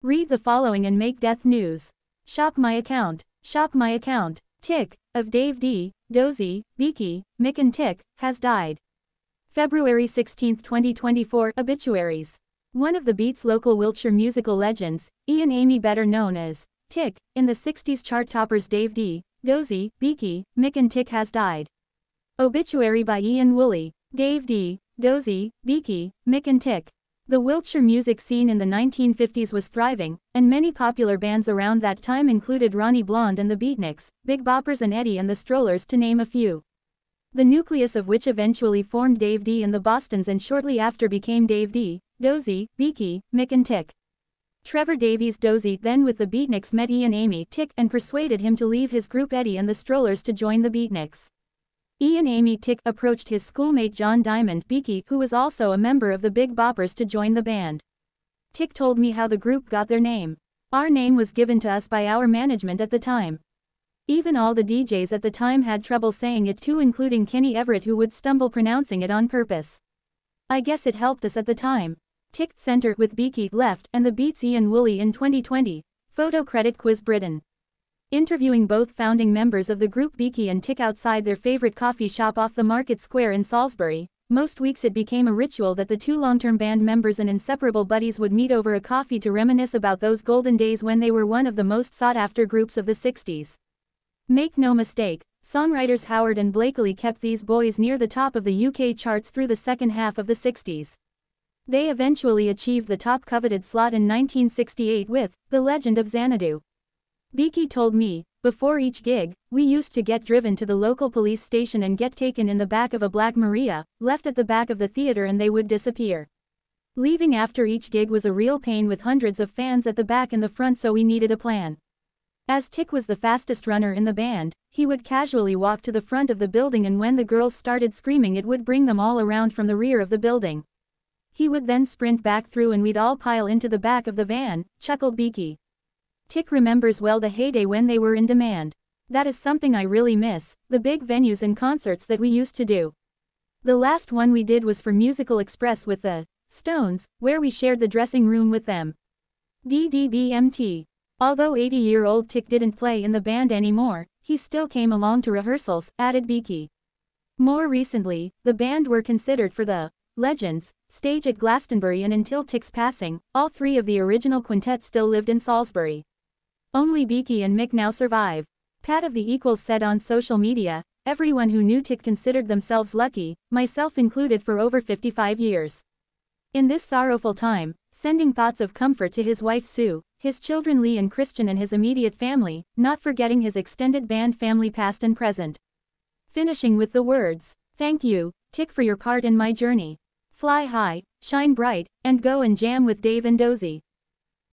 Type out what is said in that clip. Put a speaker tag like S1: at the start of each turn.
S1: Read the following and make death news. Shop my account. Shop my account. Tick, of Dave D, Dozy, Beaky, Mick and Tick, has died. February 16, 2024. Obituaries. One of the Beat's local Wiltshire musical legends, Ian Amy, better known as Tick, in the 60s chart toppers Dave D, Dozy, Beaky, Mick and Tick, has died. Obituary by Ian Woolley. Dave D, Dozy, Beaky, Mick and Tick. The Wiltshire music scene in the 1950s was thriving, and many popular bands around that time included Ronnie Blond and the Beatniks, Big Boppers and Eddie and the Strollers, to name a few. The nucleus of which eventually formed Dave D and the Bostons and shortly after became Dave D, Dozy, Beaky, Mick and Tick. Trevor Davies Dozy, then with the Beatniks, met Ian Amy Tick and persuaded him to leave his group Eddie and the Strollers to join the Beatniks. Ian Amy Tick approached his schoolmate John Diamond Beaky, who was also a member of the Big Boppers, to join the band. Tick told me how the group got their name. Our name was given to us by our management at the time. Even all the DJs at the time had trouble saying it too, including Kenny Everett, who would stumble pronouncing it on purpose. I guess it helped us at the time. Tick, center, with Beaky, left, and the Beats. Ian Woolley in 2020. Photo credit Quiz Britain. Interviewing both founding members of the group Beaky and Tick outside their favorite coffee shop off the Market Square in Salisbury, most weeks it became a ritual that the two long-term band members and inseparable buddies would meet over a coffee to reminisce about those golden days when they were one of the most sought-after groups of the 60s. Make no mistake, songwriters Howard and Blakely kept these boys near the top of the UK charts through the second half of the 60s. They eventually achieved the top coveted slot in 1968 with The Legend of Xanadu. Beaky told me, before each gig, we used to get driven to the local police station and get taken in the back of a Black Maria, left at the back of the theater, and they would disappear. Leaving after each gig was a real pain with hundreds of fans at the back and the front, so we needed a plan. As Tick was the fastest runner in the band, he would casually walk to the front of the building, and when the girls started screaming it would bring them all around from the rear of the building. He would then sprint back through and we'd all pile into the back of the van, chuckled Beaky. Tick remembers well the heyday when they were in demand. That is something I really miss, the big venues and concerts that we used to do. The last one we did was for Musical Express with the Stones, where we shared the dressing room with them. DDBMT. Although 80-year-old Tick didn't play in the band anymore, he still came along to rehearsals, added Beaky. More recently, the band were considered for the Legends stage at Glastonbury, and until Tick's passing, all three of the original quintet still lived in Salisbury. Only Beaky and Mick now survive. Pat of the Equals said on social media, everyone who knew Tick considered themselves lucky, myself included, for over 55 years. In this sorrowful time, sending thoughts of comfort to his wife Sue, his children Lee and Christian, and his immediate family, not forgetting his extended band family past and present. Finishing with the words, "Thank you, Tick, for your part in my journey. Fly high, shine bright, and go and jam with Dave and Dozy."